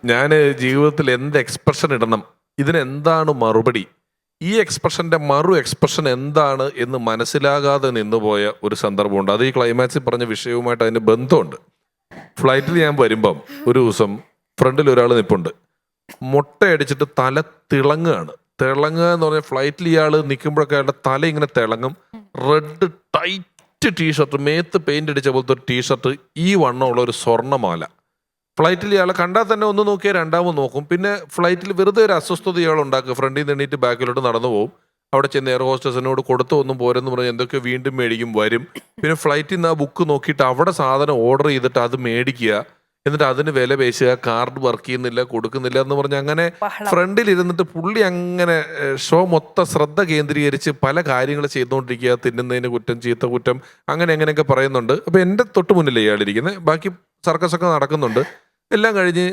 ഞാൻ ജീവിതത്തിൽ എന്ത് എക്സ്പ്രഷൻ ഇടണം, ഇതിനെന്താണ് മറുപടി, ഈ എക്സ്പ്രഷന്റെ എക്സ്പ്രഷൻ എന്താണ് എന്ന് മനസ്സിലാകാതെ നിന്നുപോയ ഒരു സന്ദർഭമുണ്ട്. അത് ഈ ക്ലൈമാക്സിൽ പറഞ്ഞ വിഷയവുമായിട്ട് അതിന് ബന്ധമുണ്ട്. ഫ്ലൈറ്റിൽ ഞാൻ വരുമ്പം ഒരു ദിവസം ഫ്രണ്ടിൽ ഒരാൾ നിൽപ്പുണ്ട്, മുട്ടയടിച്ചിട്ട് തല തിളങ്ങുകയാണ്. തിളങ്ങുക എന്ന് പറഞ്ഞാൽ ഫ്ലൈറ്റിൽ ഇയാൾ നിൽക്കുമ്പോഴൊക്കെ അയാളുടെ തല ഇങ്ങനെ തിളങ്ങും. റെഡ് ടൈറ്റ് ടീഷർട്ട്, മേത്ത് പെയിന്റ് അടിച്ച പോലത്തെ ഒരു ടീഷർട്ട്, ഈ വണ്ണമുള്ള ഒരു സ്വർണ്ണമാല. ഫ്ലൈറ്റിൽ ഇയാളെ കണ്ടാൽ തന്നെ ഒന്ന് നോക്കിയാൽ രണ്ടാമത് നോക്കും. പിന്നെ ഫ്ലൈറ്റിൽ വെറുതെ ഒരു അസ്വസ്ഥത ഇയാൾ ഉണ്ടാക്കുക. ഫ്രണ്ടിൽ നിന്ന് എണീറ്റ് ബാക്കിലോട്ട് നടന്നു പോകും. അവിടെ ചെന്ന് എയർ ഹോസ്റ്റസിനോട് കൊടുത്തോ ഒന്നും പോരെന്ന് പറഞ്ഞ് എന്തൊക്കെ വീണ്ടും മേടിക്കും, വരും. പിന്നെ ഫ്ലൈറ്റിൽ നിന്ന് ആ ബുക്ക് നോക്കിയിട്ട് അവിടെ സാധനം ഓർഡർ ചെയ്തിട്ട് അത് മേടിക്കുക, എന്നിട്ട് അതിന് വില പേശുക, കാർഡ് വർക്ക് ചെയ്യുന്നില്ല, കൊടുക്കുന്നില്ല എന്ന് പറഞ്ഞ് അങ്ങനെ ഫ്രണ്ടിൽ ഇരുന്നിട്ട് പുള്ളി അങ്ങനെ ഷോ മൊത്തം ശ്രദ്ധ കേന്ദ്രീകരിച്ച് പല കാര്യങ്ങൾ ചെയ്തുകൊണ്ടിരിക്കുക. തിന്നുന്നതിന് കുറ്റം, ചീത്ത കുറ്റം, അങ്ങനെയൊക്കെ പറയുന്നുണ്ട്. അപ്പോൾ എൻ്റെ തൊട്ട് മുന്നിൽ ഇയാളിരിക്കുന്നത്. ബാക്കി സർക്കസൊക്കെ നടക്കുന്നുണ്ട്. എല്ലാം കഴിഞ്ഞ്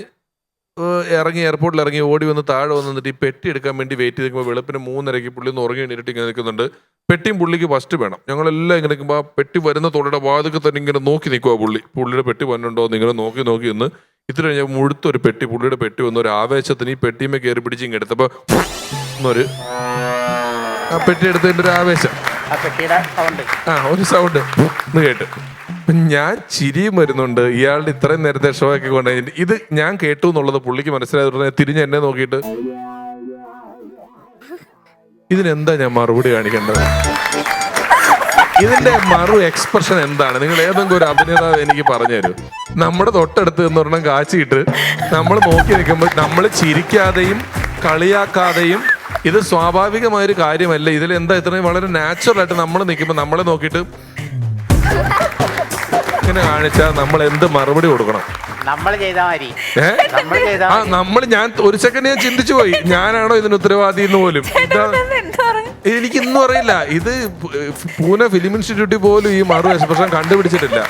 ഇറങ്ങി, എയർപോർട്ടിൽ ഇറങ്ങി ഓടി വന്ന് താഴെ വന്നിട്ട് ഈ പെട്ടി എടുക്കാൻ വേണ്ടി വെയിറ്റ് ചെയ്ത് നിൽക്കുമ്പോൾ വെളുപ്പിന് 3:30 പുള്ളി ഒന്ന് ഉറങ്ങി എണീറ്റ് ഇങ്ങനെ നിൽക്കുന്നുണ്ട്. പെട്ടിയും പുള്ളിക്ക് ഫസ്റ്റ് വേണം. ഞങ്ങളെല്ലാം ഇങ്ങനെ നിൽക്കുമ്പോൾ ആ പെട്ടി വരുന്ന തൊഴിയുടെ വാതിക്ക് തന്നെ ഇങ്ങനെ നോക്കി നിൽക്കുക. പുള്ളിയുടെ പെട്ടി വന്നിട്ടുണ്ടോ എന്ന് ഇങ്ങനെ നോക്കി നിന്ന് ഇത്ര കഴിഞ്ഞാൽ മുഴുത്തൊരു പെട്ടി, പുള്ളിയുടെ പെട്ടി വന്ന ഒരു ആവേശത്തിന് ഈ പെട്ടിയുമേ കയറി പിടിച്ച് ഇങ്ങനെ എടുത്തപ്പോൾ എന്നൊരു ആ പെട്ടി എടുത്തതിൻ്റെ ഒരു ആവേശം, ഒരു സൗണ്ട് എന്ന് കേട്ട് ഞാൻ ചിരിയും വരുന്നുണ്ട്. ഇയാളുടെ ഇത്രയും നേരത്തെ ഷോ ഒക്കെ കൊണ്ട് ഇത് ഞാൻ കേട്ടു എന്നുള്ളത് പുള്ളിക്ക് മനസ്സിലായത് തിരിഞ്ഞ് എന്നെ നോക്കിയിട്ട് ഇതിനെന്താ ഞാൻ മറുപടി കാണിക്കേണ്ടത്, ഇതിന്റെ എക്സ്പ്രഷൻ എന്താണ്, നിങ്ങൾ ഏതെങ്കിലും ഒരു അഭിനേതാവ് എനിക്ക് പറഞ്ഞു തരൂ. നമ്മുടെ തൊട്ടടുത്ത് എന്ന് പറഞ്ഞാൽ കാച്ചിട്ട് നമ്മൾ നോക്കി നിൽക്കുമ്പോൾ നമ്മൾ ചിരിക്കാതെയും കളിയാക്കാതെയും, ഇത് സ്വാഭാവികമായൊരു കാര്യമല്ല, ഇതിലെന്താ ഇത്രയും വളരെ നാച്ചുറൽ ആയിട്ട് നമ്മൾ നിൽക്കുമ്പോൾ നമ്മളെ നോക്കിയിട്ട് ഇങ്ങനെ കാണിച്ചാൽ നമ്മൾ എന്ത് മറുപടി കൊടുക്കണം? ഞാൻ ഒരു സെക്കൻഡ് ഞാൻ ചിന്തിച്ചു പോയി, ഞാനാണോ ഇതിന് ഉത്തരവാദി എന്ന് പോലും. എനിക്കിന്നും അറിയില്ല. ഇത് പൂനെ ഫിലിം ഇൻസ്റ്റിറ്റ്യൂട്ടിൽ പോലും ഈ എക്സ്പ്രഷൻ കണ്ടുപിടിച്ചിട്ടില്ല.